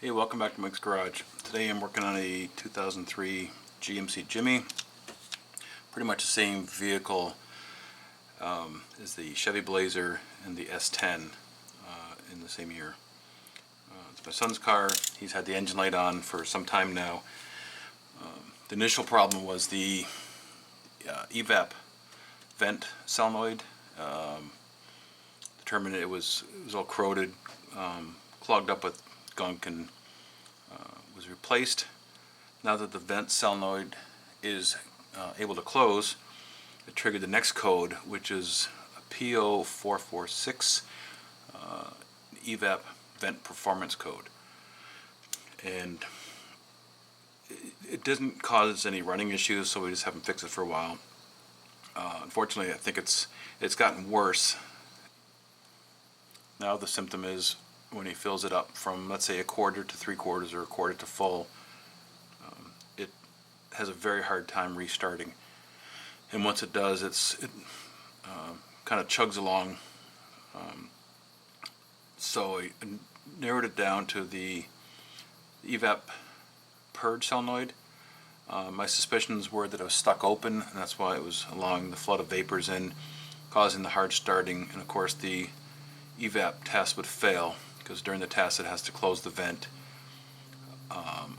Hey, welcome back to Mike's Garage. Today I'm working on a 2003 GMC Jimmy. Pretty much the same vehicle as the Chevy Blazer and the S10 in the same year. It's my son's car. He's had the engine light on for some time now. The initial problem was the Evap vent solenoid. Determined it was all corroded, clogged up with gunk, and was replaced. Now that the vent solenoid is able to close, it triggered the next code, which is a P0446 Evap vent performance code, and it didn't cause any running issues, so we just haven't fixed it for a while. Unfortunately, I think it's gotten worse. Now the symptom is when he fills it up from, let's say, a quarter to 3/4 or a quarter to full, it has a very hard time restarting. And once it does, it kind of chugs along. So I narrowed it down to the Evap Purge Solenoid. My suspicions were that it was stuck open, and that's why it was allowing the flood of vapors in, causing the hard starting. And of course the Evap test would fail, because during the test it has to close the vent,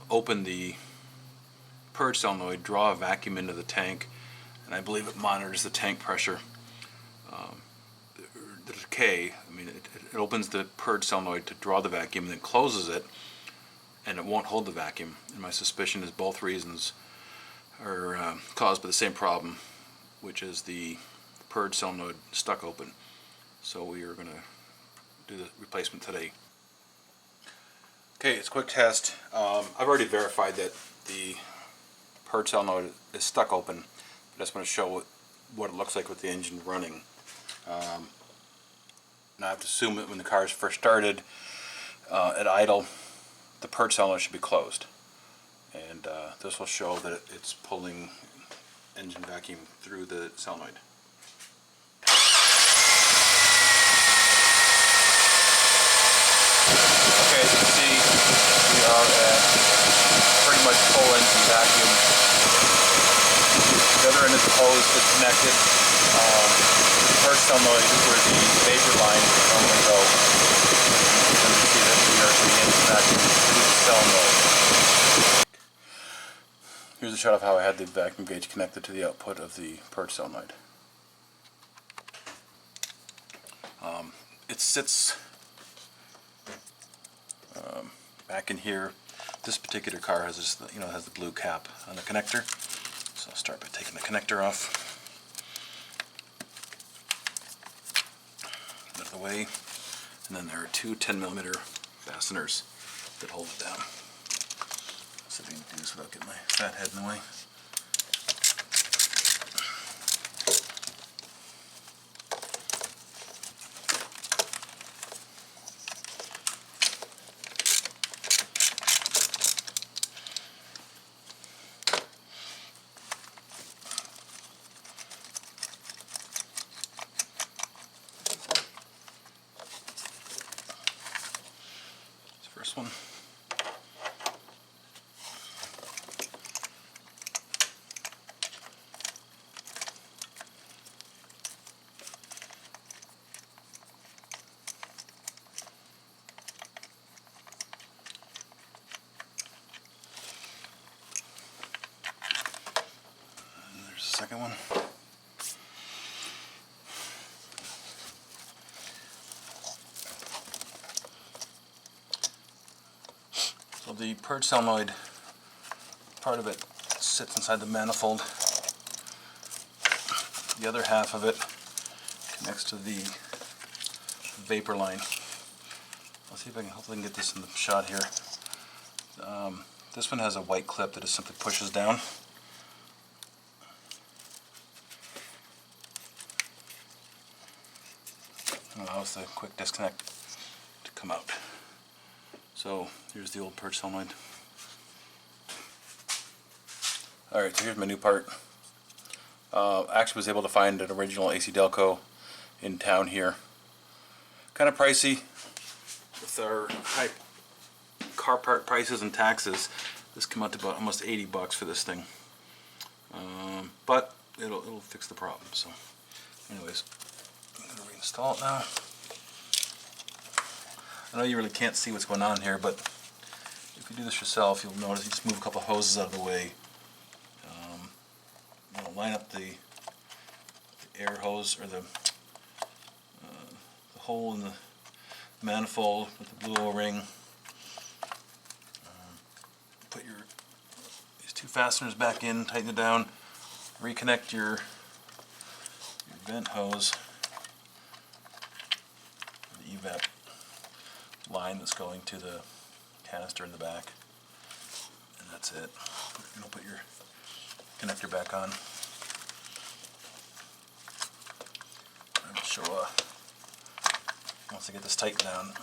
open the purge solenoid, draw a vacuum into the tank, and I believe it monitors the tank pressure. The decay, I mean, it opens the purge solenoid to draw the vacuum and then closes it, and it won't hold the vacuum. And my suspicion is both reasons are caused by the same problem, which is the purge solenoid stuck open. So we are going to do the replacement today. Okay, it's a quick test. I've already verified that the purge solenoid is stuck open. I just want to show what it looks like with the engine running. Now I have to assume that when the car is first started at idle, the purge solenoid should be closed, and this will show that it's pulling engine vacuum through the solenoid. Okay, as you can see, we are at pretty much full engine vacuum. The other end of the hose is connected. The purge solenoid is where the vapor line would normally go. And you can see that we are getting engine vacuum through the solenoid. Here's a shot of how I had the vacuum gauge connected to the output of the purge solenoid. It sits back in here. This particular car has this, has the blue cap on the connector. So I'll start by taking the connector off, out of the way, and then there are two 10mm fasteners that hold it down. So if I can do this without getting my fat head in the way. First one. And there's the second one. So the purge solenoid, part of it sits inside the manifold. The other half of it connects to the vapor line. I'll see if I can hopefully get this in the shot here. This one has a white clip that just simply pushes down. Allows the quick disconnect to come out. So here's the old purge solenoid. Alright, so here's my new part. Actually was able to find an original AC Delco in town here. Kind of pricey with our high car part prices and taxes, this come out to about almost 80 bucks for this thing. But it'll fix the problem. So, anyways, I'm gonna reinstall it now. I know you really can't see what's going on here, but if you do this yourself, you'll notice you just move a couple hoses out of the way. Line up the air hose or the hole in the manifold with the blue O-ring. Put these two fasteners back in, tighten it down, reconnect your vent hose, the evap line that's going to the canister in the back, and that's it. You'll put your connector back on. And show once I get this tightened down,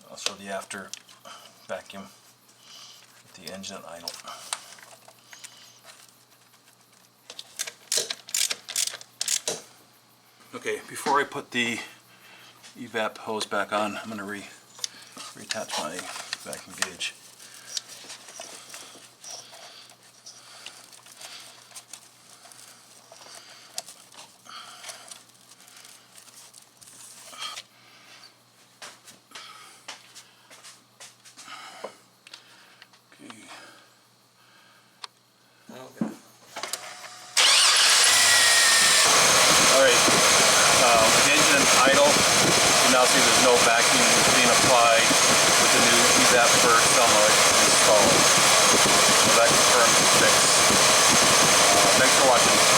I'll show the after vacuum with the engine at idle. Okay, before I put the evap hose back on, I'm going to reattach my vacuum gauge. Now see there's no vacuum being applied with the new Evap Purge Solenoid installed. So that confirms the fix. Thanks for watching.